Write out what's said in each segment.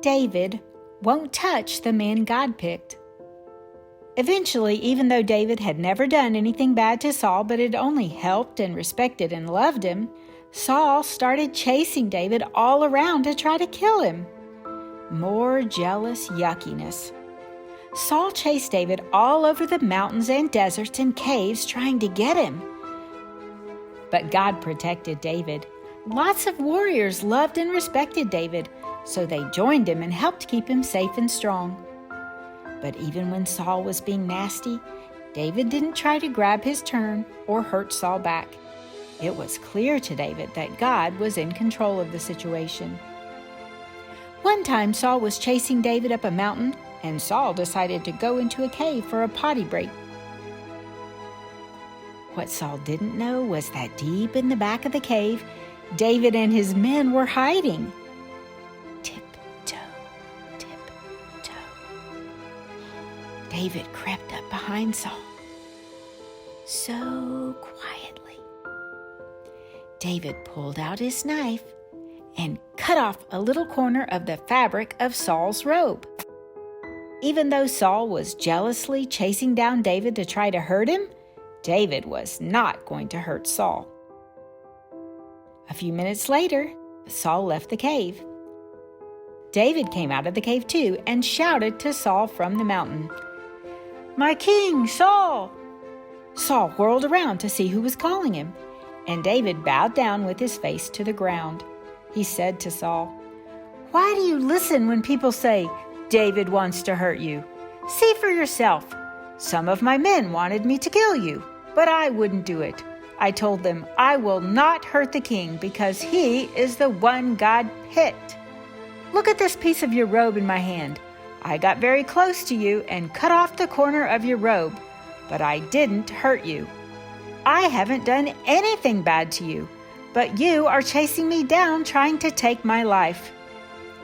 David won't touch the man God picked. Eventually, even though David had never done anything bad to Saul but had only helped and respected and loved him, Saul started chasing David all around to try to kill him. More jealous yuckiness. Saul chased David all over the mountains and deserts and caves trying to get him. But God protected David. Lots of warriors loved and respected David, so they joined him and helped keep him safe and strong. But even when Saul was being nasty, David didn't try to grab his turn or hurt Saul back. It was clear to David that God was in control of the situation. One time Saul was chasing David up a mountain, and Saul decided to go into a cave for a potty break. What Saul didn't know was that deep in the back of the cave, David and his men were hiding. Tiptoe, tiptoe. David crept up behind Saul, so quietly. David pulled out his knife and cut off a little corner of the fabric of Saul's robe. Even though Saul was jealously chasing down David to try to hurt him, David was not going to hurt Saul. A few minutes later, Saul left the cave. David came out of the cave too and shouted to Saul from the mountain, "My king, Saul!" Saul whirled around to see who was calling him, and David bowed down with his face to the ground. He said to Saul, "Why do you listen when people say, 'David wants to hurt you'? See for yourself. Some of my men wanted me to kill you, but I wouldn't do it. I told them, I will not hurt the king because he is the one God picked. Look at this piece of your robe in my hand. I got very close to you and cut off the corner of your robe, but I didn't hurt you. I haven't done anything bad to you, but you are chasing me down trying to take my life.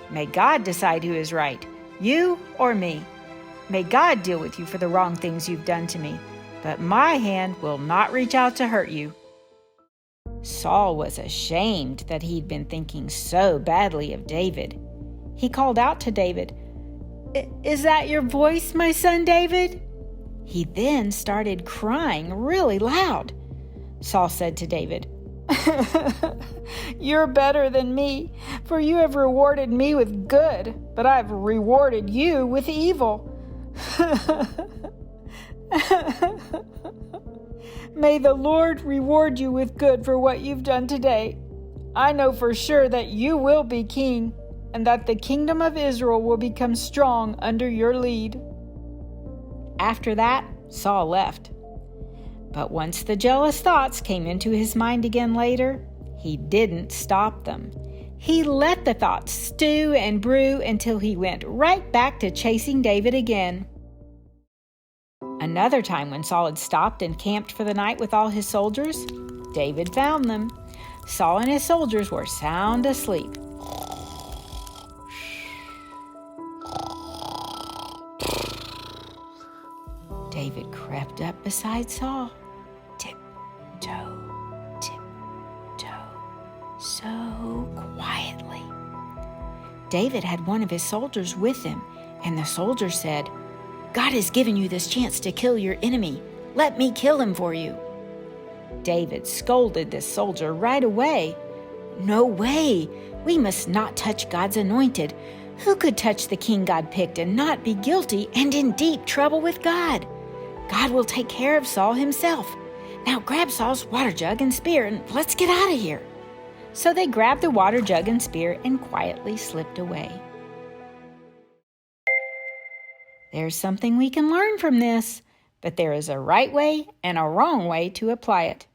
May God decide who is right, you or me. May God deal with you for the wrong things you've done to me, but my hand will not reach out to hurt you." Saul was ashamed that he'd been thinking so badly of David. He called out to David, "Is that your voice, my son David?" He then started crying really loud. Saul said to David, "You're better than me, for you have rewarded me with good, but I've rewarded you with evil." "May the Lord reward you with good for what you've done today. I know for sure that you will be king, and that the kingdom of Israel will become strong under your lead." After that, Saul left. But once the jealous thoughts came into his mind again later, he didn't stop them. He let the thoughts stew and brew until he went right back to chasing David again. Another time when Saul had stopped and camped for the night with all his soldiers, David found them. Saul and his soldiers were sound asleep. David crept up beside Saul, tiptoe, tiptoe, so quietly. David had one of his soldiers with him, and the soldier said, "God has given you this chance to kill your enemy. Let me kill him for you." David scolded this soldier right away. "No way! We must not touch God's anointed. Who could touch the king God picked and not be guilty and in deep trouble with God? God will take care of Saul himself. Now grab Saul's water jug and spear and let's get out of here." So they grabbed the water jug and spear and quietly slipped away. There's something we can learn from this, but there is a right way and a wrong way to apply it.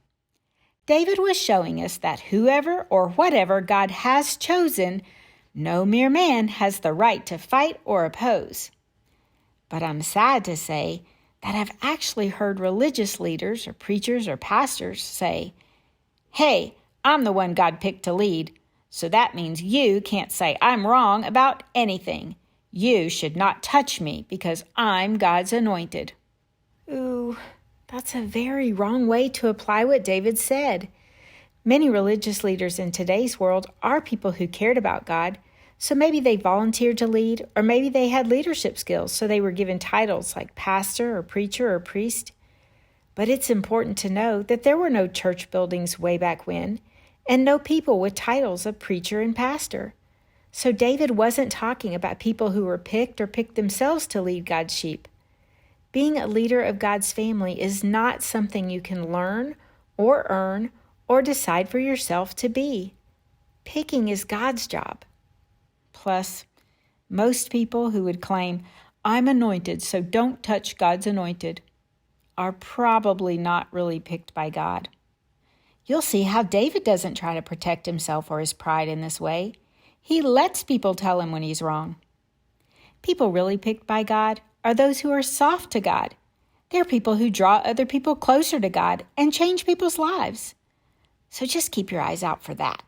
David was showing us that whoever or whatever God has chosen, no mere man has the right to fight or oppose. But I'm sad to say that I've actually heard religious leaders or preachers or pastors say, "Hey, I'm the one God picked to lead, so that means you can't say I'm wrong about anything. You should not touch me because I'm God's anointed." Ooh, that's a very wrong way to apply what David said. Many religious leaders in today's world are people who cared about God, So maybe they volunteered to lead, or maybe they had leadership skills, so they were given titles like pastor or preacher or priest. But it's important to know that there were no church buildings way back when, and no people with titles of preacher and pastor. So David wasn't talking about people who were picked or picked themselves to lead God's sheep. Being a leader of God's family is not something you can learn or earn or decide for yourself to be. Picking is God's job. Plus, most people who would claim, "I'm anointed, so don't touch God's anointed," are probably not really picked by God. You'll see how David doesn't try to protect himself or his pride in this way. He lets people tell him when he's wrong. People really picked by God are those who are soft to God. They're people who draw other people closer to God and change people's lives. So just keep your eyes out for that.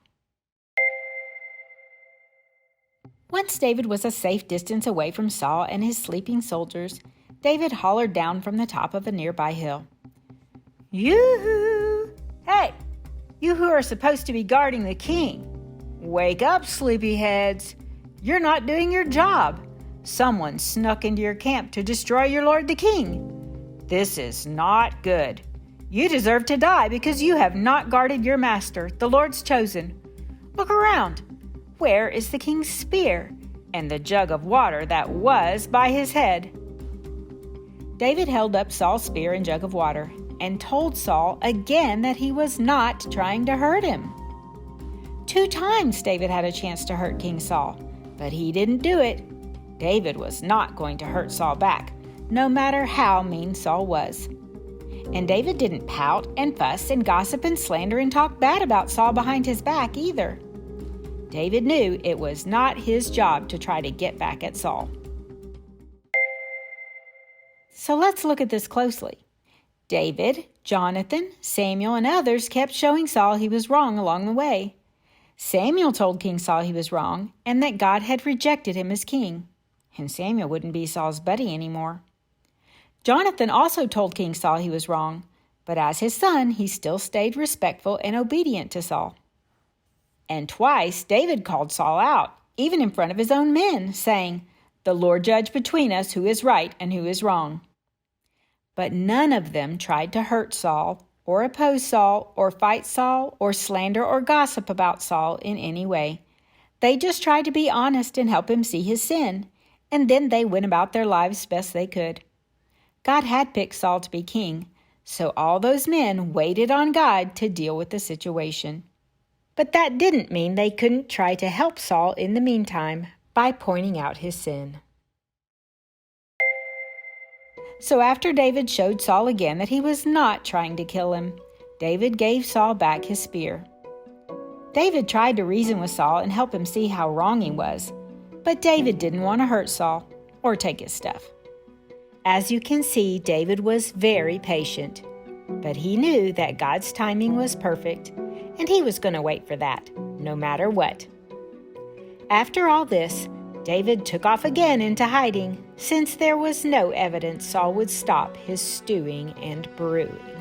Once David was a safe distance away from Saul and his sleeping soldiers, David hollered down from the top of a nearby hill, "Yoo-hoo! Hey, you who are supposed to be guarding the king. Wake up, sleepyheads. You're not doing your job. Someone snuck into your camp to destroy your lord the king. This is not good. You deserve to die because you have not guarded your master, the Lord's chosen. Look around. Where is the king's spear and the jug of water that was by his head?" David held up Saul's spear and jug of water and told Saul again that he was not trying to hurt him. 2 times David had a chance to hurt King Saul, but he didn't do it. David was not going to hurt Saul back, no matter how mean Saul was. And David didn't pout and fuss and gossip and slander and talk bad about Saul behind his back either. David knew it was not his job to try to get back at Saul. So let's look at this closely. David, Jonathan, Samuel, and others kept showing Saul he was wrong along the way. Samuel told King Saul he was wrong and that God had rejected him as king, and Samuel wouldn't be Saul's buddy anymore. Jonathan also told King Saul he was wrong, but as his son, he still stayed respectful and obedient to Saul. And twice David called Saul out, even in front of his own men, saying, "The Lord judge between us who is right and who is wrong." But none of them tried to hurt Saul, or oppose Saul, or fight Saul, or slander or gossip about Saul in any way. They just tried to be honest and help him see his sin, and then they went about their lives best they could. God had picked Saul to be king, so all those men waited on God to deal with the situation. But that didn't mean they couldn't try to help Saul in the meantime by pointing out his sin. So after David showed Saul again that he was not trying to kill him, David gave Saul back his spear. David tried to reason with Saul and help him see how wrong he was, but David didn't want to hurt Saul or take his stuff. As you can see, David was very patient, but he knew that God's timing was perfect, and he was going to wait for that, no matter what. After all this, David took off again into hiding, since there was no evidence Saul would stop his stewing and brewing.